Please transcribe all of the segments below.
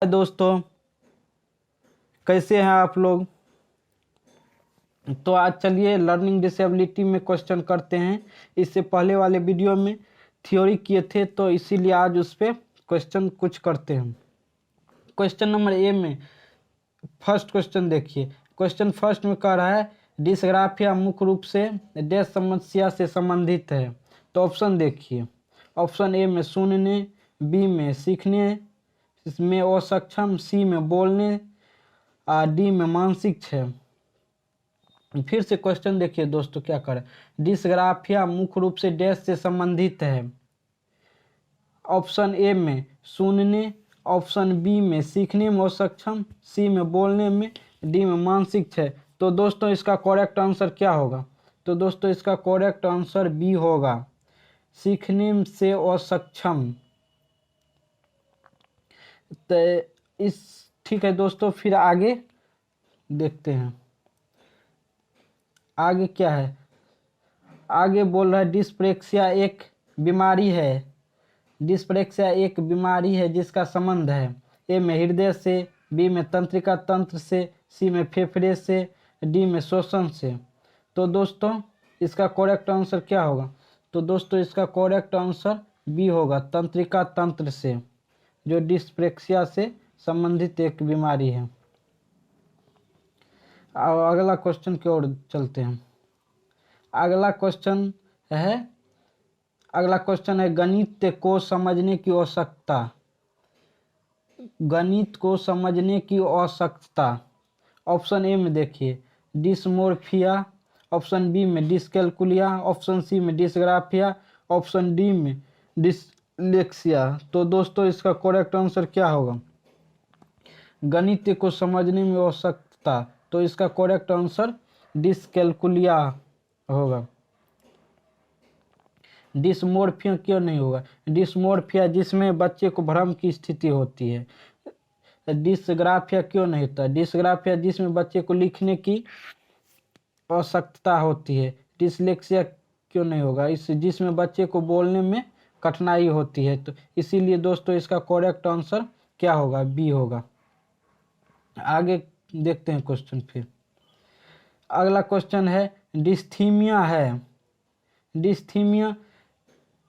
दोस्तों, कैसे हैं आप लोग। तो आज चलिए लर्निंग डिसेबिलिटी में क्वेश्चन करते हैं। इससे पहले वाले वीडियो में थ्योरी किए थे, तो इसीलिए आज उस पर क्वेश्चन कुछ करते हैं। क्वेश्चन नंबर ए में फर्स्ट क्वेश्चन देखिए। क्वेश्चन फर्स्ट में कह रहा है डिस्ग्राफिया मुख्य रूप से डैश समस्या से संबंधित है। तो ऑप्शन देखिए। ऑप्शन ए में सुनने, बी में सीखने में असक्षम, सी में बोलने, डी में मानसिक क्षय। फिर से क्वेश्चन देखिए दोस्तों, क्या कर डिस्ग्राफिया मुख्य रूप से डैश से संबंधित है। ऑप्शन ए में सुनने, ऑप्शन बी में सीखने में असक्षम, सी में बोलने में, डी में मानसिक क्षय। तो दोस्तों इसका करेक्ट आंसर क्या होगा? तो दोस्तों इसका करेक्ट आंसर बी होगा, सीखने से असक्षम। तो ठीक है दोस्तों, फिर आगे देखते हैं आगे क्या है। आगे बोल रहा है डिस्प्रेक्सिया एक बीमारी है। डिस्प्रेक्सिया एक बीमारी है जिसका संबंध है ए में हृदय से, बी में तंत्रिका तंत्र से, सी में फेफड़े से, डी में श्वसन से। तो दोस्तों इसका करेक्ट आंसर क्या होगा? तो दोस्तों इसका करेक्ट आंसर बी होगा, तंत्रिका तंत्र से, जो डिस्प्रेक्सिया से संबंधित एक बीमारी है। अगला क्वेश्चन की ओर चलते हैं। अगला क्वेश्चन है गणित को समझने की आवश्यकता। गणित को समझने की आवश्यकता। ऑप्शन ए में देखिए डिस्मोर्फिया, ऑप्शन बी में डिस्कैल्कुलिया, ऑप्शन सी में डिस्ग्राफिया, ऑप्शन डी में डिसलेक्सिया। तो दोस्तों इसका करेक्ट आंसर क्या होगा? गणित को समझने में आवश्यकता। तो इसका करेक्ट आंसर डिस्कैल्कुलिया होगा। डिस्मोर्फिया क्यों नहीं होगा? डिस्मोर्फिया जिसमें बच्चे को भ्रम की स्थिति होती है। डिस्ग्राफिया क्यों नहीं होता? डिस्ग्राफिया जिसमें बच्चे को लिखने की आवश्यकता होती है। डिसलेक्सिया क्यों नहीं होगा? इस जिसमें बच्चे को बोलने में कठिनाई होती है। तो इसीलिए दोस्तों इसका करेक्ट आंसर क्या होगा? बी होगा। आगे देखते हैं क्वेश्चन। फिर अगला क्वेश्चन है डिस्थीमिया है। डिस्थीमिया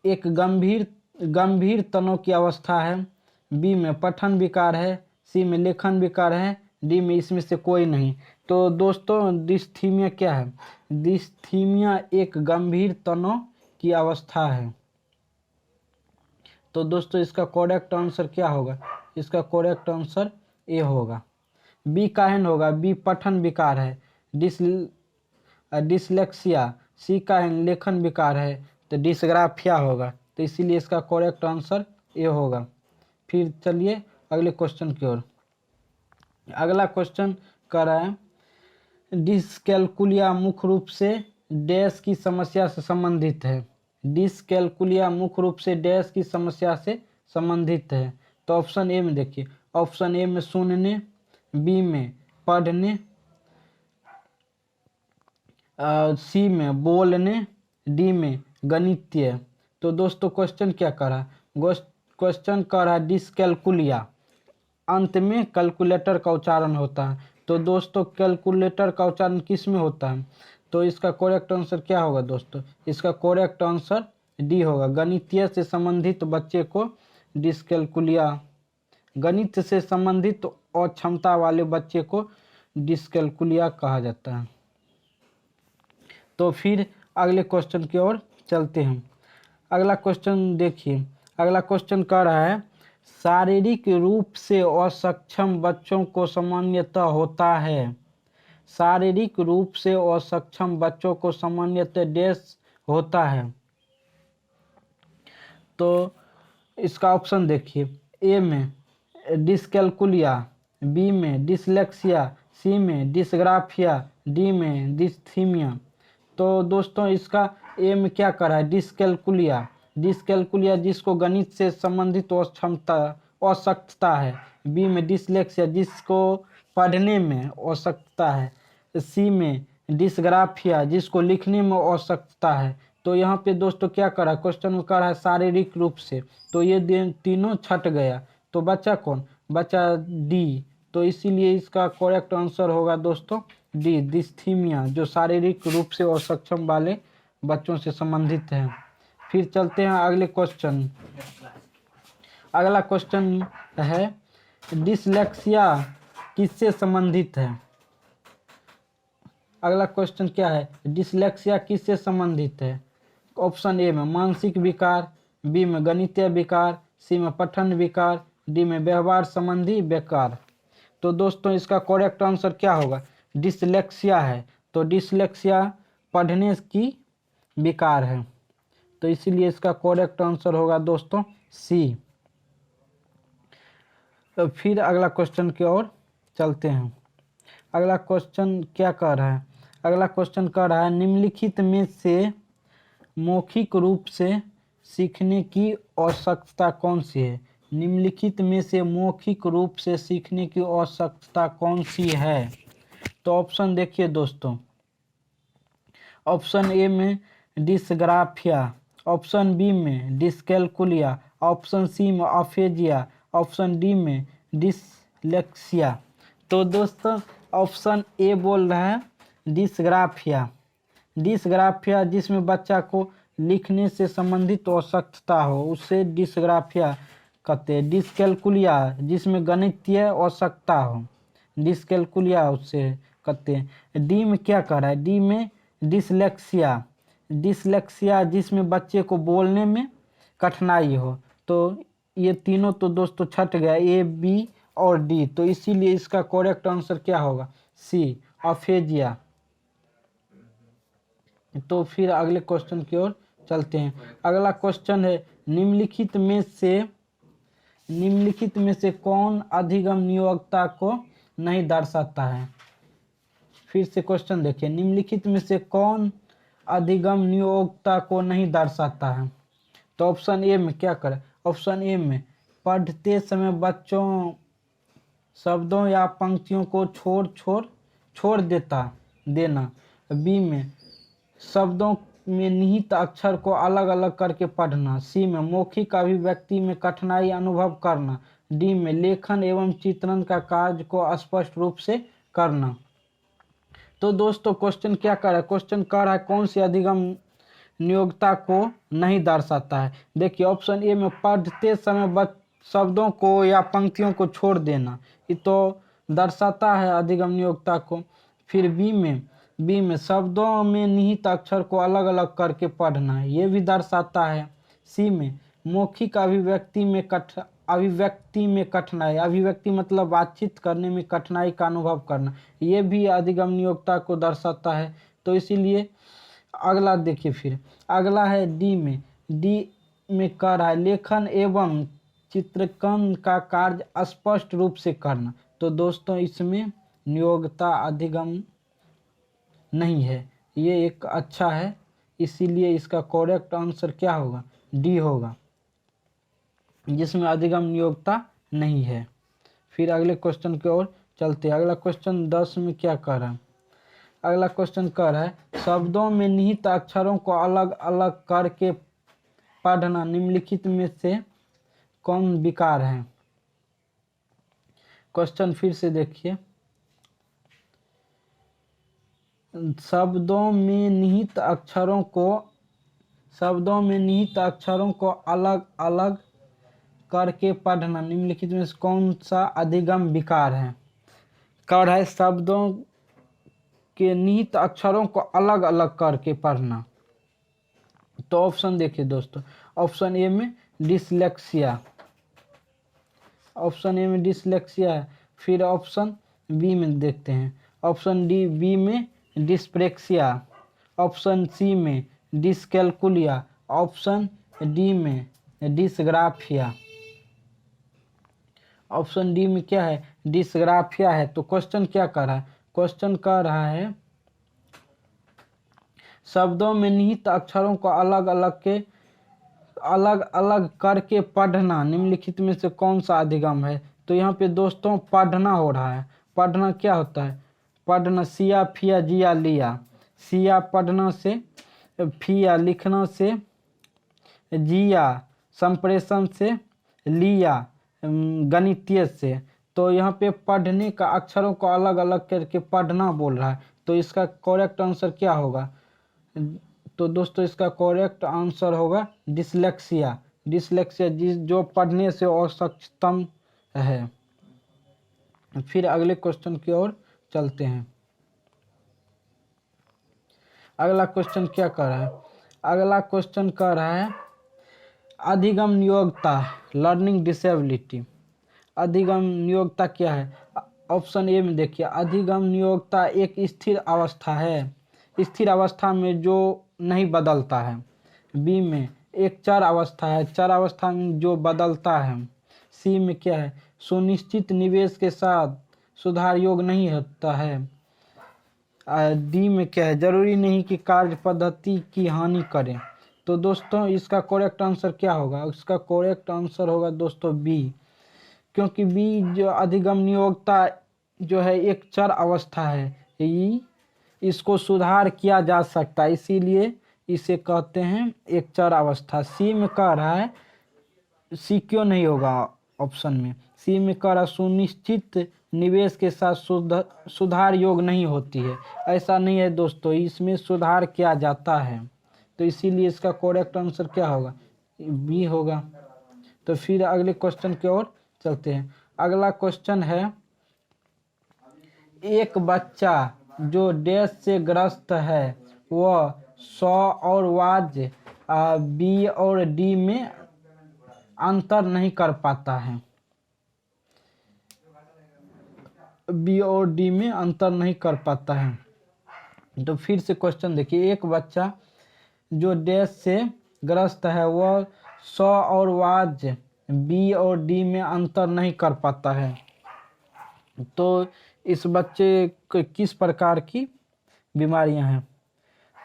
एक गंभीर तनाव की अवस्था है। बी में पठन विकार है, सी में लेखन विकार है, डी में इसमें से कोई नहीं। तो दोस्तों डिस्थीमिया क्या है? डिस्थीमिया एक गंभीर तनाव की अवस्था है। तो दोस्तों इसका करेक्ट आंसर क्या होगा? इसका करेक्ट आंसर ए होगा। बी काहन होगा? बी पठन विकार है। डिसलेक्सिया, सी का लेखन विकार है, तो डिस्ग्राफिया होगा। तो इसीलिए इसका करेक्ट आंसर ए होगा। फिर चलिए अगले क्वेश्चन की ओर। अगला क्वेश्चन कर रहा है डिस्कैल्कुलिया मुख्य रूप से डैश की समस्या से संबंधित है। डिस्कैल्कुलिया मुख्य रूप से डैश की समस्या से संबंधित है। तो ऑप्शन ए में देखिए। ऑप्शन ए में सुनने, बी में पढ़ने, सी में बोलने, डी में गणितीय। तो दोस्तों क्वेश्चन क्या कर रहा है? क्वेश्चन कर रहा है डिस्कैल्कुलिया, अंत में कैलकुलेटर का उच्चारण होता है। तो दोस्तों कैलकुलेटर का उच्चारण किस में होता है? तो इसका करेक्ट आंसर क्या होगा दोस्तों? इसका करेक्ट आंसर डी होगा, गणितीय से संबंधित बच्चे को डिस्कैल्कुलिया, गणित से संबंधित अक्षमता वाले बच्चे को डिस्कैल्कुलिया कहा जाता है। तो फिर अगले क्वेश्चन की ओर चलते हैं। अगला क्वेश्चन देखिए। अगला क्वेश्चन कह रहा है शारीरिक रूप से असक्षम बच्चों को सामान्यतः होता है। शारीरिक रूप से असक्षम बच्चों को सामान्यतः डैश होता है। तो इसका ऑप्शन देखिए। ए में डिस्कैल्कुलिया, बी में डिसलेक्सिया, सी में डिस्ग्राफिया, डी में डिस्थीमिया। तो दोस्तों इसका ए में क्या कर रहा है? डिस्कैल्कुलिया। डिस्कैल्कुलिया जिसको गणित से संबंधित अशक्तता है। बी में डिसलेक्सिया जिसको पढ़ने में अशक्तता है। सी में डिस्ग्राफिया जिसको लिखने में अशक्तता है। तो यहाँ पे दोस्तों क्या करा? क्वेश्चन में कह रहा है शारीरिक रूप से, तो ये तीनों छट गया। तो बच्चा कौन? बचा डी, तो इसीलिए इसका करेक्ट आंसर होगा दोस्तों डी, डिस्थीमिया, जो शारीरिक रूप से असक्षम वाले बच्चों से संबंधित है। फिर चलते हैं अगले क्वेश्चन। अगला क्वेश्चन है डिसलेक्सिया किससे संबंधित है। अगला क्वेश्चन क्या है, डिसलेक्सिया किससे संबंधित है। ऑप्शन ए में मानसिक विकार, बी में गणितीय विकार, सी में पठन विकार, डी में व्यवहार संबंधी विकार। तो दोस्तों इसका करेक्ट आंसर क्या होगा, डिसलेक्सिया है। तो डिसलेक्सिया पढ़ने की विकार है, तो इसीलिए इसका करेक्ट आंसर होगा दोस्तों सी। तो फिर अगला क्वेश्चन की ओर चलते हैं। अगला क्वेश्चन क्या कह रहा है, अगला क्वेश्चन कह रहा है निम्नलिखित में से मौखिक रूप से सीखने की आवश्यकता कौन सी है। निम्नलिखित में से मौखिक रूप से सीखने की आवश्यकता कौन सी है। तो ऑप्शन देखिए दोस्तों, ऑप्शन ए में डिसग्राफिया, ऑप्शन बी में डिसकैलकुलिया, ऑप्शन सी में अफेजिया, ऑप्शन डी में डिसलेक्सिया। तो दोस्तों ऑप्शन ए बोल रहा है डिसग्राफिया। डिसग्राफिया जिसमें बच्चा को लिखने से संबंधित आवश्यकता हो उसे डिसग्राफिया कहते हैं। डिसकैलकुलिया जिसमें गणितीय आवश्यकता हो, डिसकैलकुलिया उससे कहते हैं। डी में क्या कह रहा है, डी में डिसलेक्सिया, डिसलेक्सिया जिसमें बच्चे को बोलने में कठिनाई हो। तो ये तीनों तो दोस्तों छट गया, ए बी और डी, तो इसीलिए इसका करेक्ट आंसर क्या होगा, सी, अफेजिया। तो फिर अगले क्वेश्चन की ओर चलते हैं। अगला क्वेश्चन है निम्नलिखित में से कौन अधिगम नियोक्ता को नहीं दर्शाता है। फिर से क्वेश्चन देखिए, निम्नलिखित में से कौन अधिगम नियोक्ता को नहीं दर्शाता है। तो ऑप्शन ए में क्या करें, ऑप्शन ए में पढ़ते समय बच्चों शब्दों या पंक्तियों को छोड़ देना। बी में शब्दों में निहित अक्षर को अलग अलग करके पढ़ना। सी में मौखिक अभिव्यक्ति में कठिनाई अनुभव करना। डी में लेखन एवं चित्रण का कार्य को स्पष्ट रूप से करना। तो दोस्तों क्वेश्चन क्या कर रहा है, क्वेश्चन कह रहा है कौन सी अधिगम नियोक्ता को नहीं दर्शाता है। देखिए ऑप्शन ए में पढ़ते समय शब्दों को या पंक्तियों को छोड़ देना, ये तो दर्शाता है अधिगम नियोक्ता को। फिर बी में शब्दों में निहित अक्षर को अलग अलग करके पढ़ना, ये भी दर्शाता है। सी में मौखिक अभिव्यक्ति में कठिनाई, अभिव्यक्ति मतलब बातचीत करने में कठिनाई का अनुभव करना, ये भी अधिगम नियोक्ता को दर्शाता है। तो इसीलिए अगला देखिए, फिर अगला है डी में कह रहा है लेखन एवं चित्रकन का कार्य स्पष्ट रूप से करना। तो दोस्तों इसमें नियोक्ता अधिगम नहीं है, ये एक अच्छा है, इसीलिए इसका करेक्ट आंसर क्या होगा, डी होगा, जिसमें अधिगम नियोक्ता नहीं है। फिर अगले क्वेश्चन की ओर चलते हैं। अगला क्वेश्चन 10 में क्या कह रहा है, अगला क्वेश्चन कह रहा है शब्दों में निहित अक्षरों को अलग अलग करके पढ़ना निम्नलिखित में से कौन विकार है। क्वेश्चन फिर से देखिए, शब्दों में निहित अक्षरों को अलग अलग करके पढ़ना निम्नलिखित में से कौन सा अधिगम विकार है। कह रहा है शब्दों के निहित अक्षरों को अलग अलग करके पढ़ना। तो ऑप्शन देखिए दोस्तों, ऑप्शन ए में डिसलेक्सिया, ऑप्शन ए में डिसलेक्सिया है। फिर ऑप्शन बी में देखते हैं, ऑप्शन बी में डिस्प्रेक्सिया, ऑप्शन सी में डिसकैलकुलिया, ऑप्शन डी में डिसग्राफिया। ऑप्शन डी में क्या है, डिसग्राफिया है। तो क्वेश्चन क्या कर रहा है, क्वेश्चन कह रहा है शब्दों में निहित अक्षरों को अलग अलग करके पढ़ना निम्नलिखित में से कौन सा अधिगम है। तो यहाँ पे दोस्तों पढ़ना हो रहा है, पढ़ना क्या होता है, पढ़ना सिया फिया जिया लिया, सिया पढ़ना से, फिया लिखना से, जिया संप्रेषण से, लिया गणितीय से। तो यहाँ पे पढ़ने का अक्षरों को अलग अलग करके पढ़ना बोल रहा है, तो इसका करेक्ट आंसर क्या होगा? तो दोस्तों इसका करेक्ट आंसर होगा डिसलेक्सिया। डिसलेक्सिया जो पढ़ने से असक्षम है। फिर अगले क्वेश्चन की ओर चलते हैं। अगला क्वेश्चन क्या कर रहा है? अगला क्वेश्चन कह रहा है अधिगम नियोक्ता, लर्निंग डिसेबिलिटी। अधिगम नियोक्ता क्या है? ऑप्शन ए में देखिए, अधिगम नियोक्ता एक स्थिर अवस्था है, स्थिर अवस्था में जो नहीं बदलता है। बी में एक चर अवस्था है, चर अवस्था में जो बदलता है। सी में क्या है? सुनिश्चित निवेश के साथ सुधार योग नहीं होता है। डी में क्या है? जरूरी नहीं कि कार्य पद्धति की हानि करें। तो दोस्तों इसका करेक्ट आंसर क्या होगा? इसका करेक्ट आंसर होगा दोस्तों बी, क्योंकि बी जो अधिगम नियोक्ता जो है एक चर अवस्था है, इसको सुधार किया जा सकता है, इसीलिए इसे कहते हैं एक चर अवस्था। सी में कह रहा है, सी क्यों नहीं होगा ऑप्शन में? सी में कह रहा सुनिश्चित निवेश के साथ सुधार योग नहीं होती है। ऐसा नहीं है दोस्तों, इसमें सुधार किया जाता है, तो इसीलिए इसका करेक्ट आंसर क्या होगा? बी होगा। तो फिर अगले क्वेश्चन की ओर चलते हैं। अगला क्वेश्चन है एक बच्चा जो डैश से ग्रस्त है वह 100 और वाज बी और डी में अंतर नहीं कर पाता है। बी और डी में अंतर नहीं कर पाता है। तो फिर से क्वेश्चन देखिए, एक बच्चा जो डैश से ग्रस्त है वह 100 और वाज बी और डी में अंतर नहीं कर पाता है। तो इस बच्चे को किस प्रकार की बीमारियां हैं?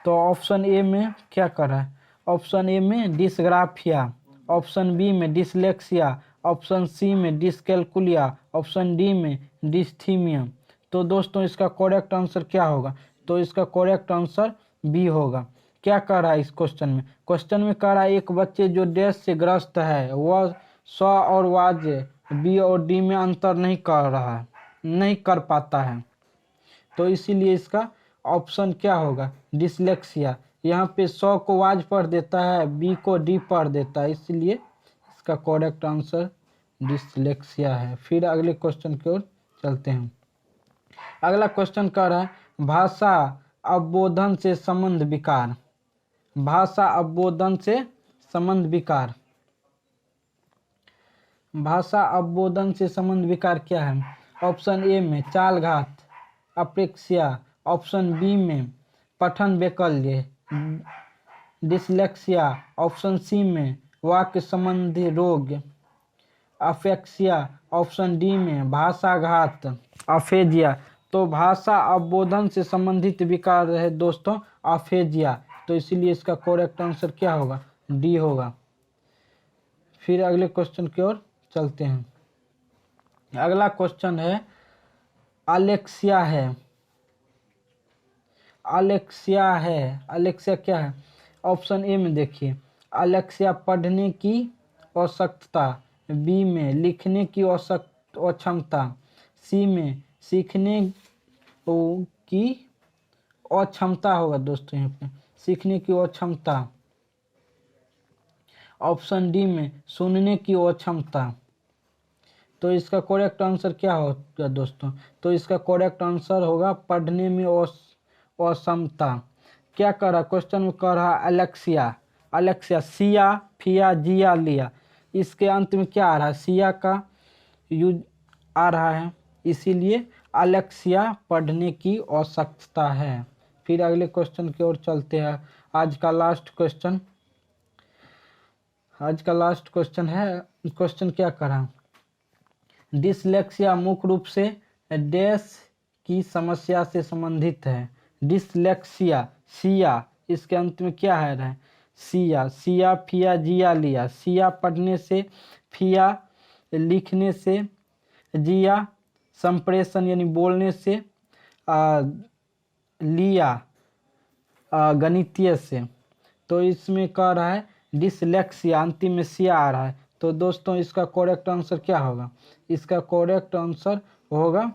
तो ऑप्शन ए में क्या कर रहा है? ऑप्शन ए में डिसग्राफिया, ऑप्शन बी में डिसलेक्सिया, ऑप्शन सी में डिसकैलकुलिया, ऑप्शन डी में डिस्थीमिया। तो दोस्तों इसका करेक्ट आंसर क्या होगा? तो इसका करेक्ट आंसर बी होगा। क्या कह रहा है इस क्वेश्चन में? क्वेश्चन में कह रहा है एक बच्चे जो डैश से ग्रस्त है वह 100 और वाज बी और डी में अंतर नहीं कर रहा है, नहीं कर पाता है। तो इसीलिए इसका ऑप्शन क्या होगा? डिसलेक्सिया। यहाँ पे 100 को वाज पढ़ देता है, बी को डी पढ़ देता है, इसलिए इसका करेक्ट आंसर डिसलेक्सिया है। फिर अगले क्वेश्चन की ओर चलते हैं। अगला क्वेश्चन कह रहा है भाषा अवबोधन से संबंध विकार। भाषा अवबोधन से संबंध विकार। भाषा अवबोधन से संबंध विकार क्या है? ऑप्शन ए में चालघात, अप्रेक्सिया, ऑप्शन बी में पठन वैकल्य, डिसलेक्सिया, ऑप्शन सी में वाक्य संबंधी रोग, अफेक्सिया, ऑप्शन डी में भाषाघात, अफेजिया। तो भाषा अवबोधन से संबंधित विकार है दोस्तों अफेजिया, तो इसीलिए इसका करेक्ट आंसर क्या होगा? डी होगा। फिर अगले क्वेश्चन की ओर चलते हैं। अगला क्वेश्चन है अलेक्सिया है। अलेक्सिया है, अलेक्सिया क्या है? ऑप्शन ए में देखिए, अलेक्सिया पढ़ने की अशक्तता, बी में लिखने की अक्षमता, सी में सीखने की अक्षमता होगा दोस्तों, यहाँ पे सीखने की अक्षमता, ऑप्शन डी में सुनने की अक्षमता। तो इसका करेक्ट आंसर क्या होगा दोस्तों? तो इसका करेक्ट आंसर होगा पढ़ने में असमता। क्या कर रहा? क्वेश्चन में कह रहा अलेक्सिया, अलेक्सिया सिया फिया जिया लिया, इसके अंत में क्या आ रहा है? सिया का यूज आ रहा है, इसीलिए अलेक्सिया पढ़ने की आवश्यकता है। फिर अगले क्वेश्चन की ओर चलते हैं। आज का लास्ट क्वेश्चन, आज का लास्ट क्वेश्चन है। क्वेश्चन क्या कर रहा? डिसलेक्सिया मुख्य रूप से डैश की समस्या से संबंधित है। डिसलेक्सिया सिया, इसके अंत में क्या है रहा? सिया, सिया फिया जिया लिया, सिया पढ़ने से, फिया लिखने से, जिया संप्रेषण यानी बोलने से, लिया गणितीय से। तो इसमें कह रहा है डिसलेक्सिया, अंतिम में सिया आ रहा है, तो दोस्तों इसका करेक्ट आंसर क्या होगा? इसका करेक्ट आंसर होगा,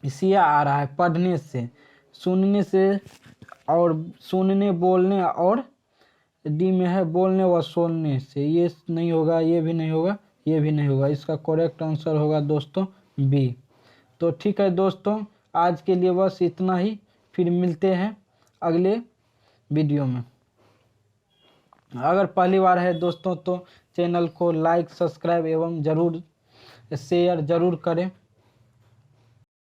इसी आ रहा है पढ़ने से, सुनने से, और सुनने, बोलने, और डी में है बोलने व सुनने से। ये नहीं होगा, ये भी नहीं होगा, ये भी नहीं होगा। इसका करेक्ट आंसर होगा दोस्तों बी। तो ठीक है दोस्तों, आज के लिए बस इतना ही। फिर मिलते हैं अगले वीडियो में। अगर पहली बार है दोस्तों तो चैनल को लाइक, सब्सक्राइब एवं ज़रूर शेयर ज़रूर करें।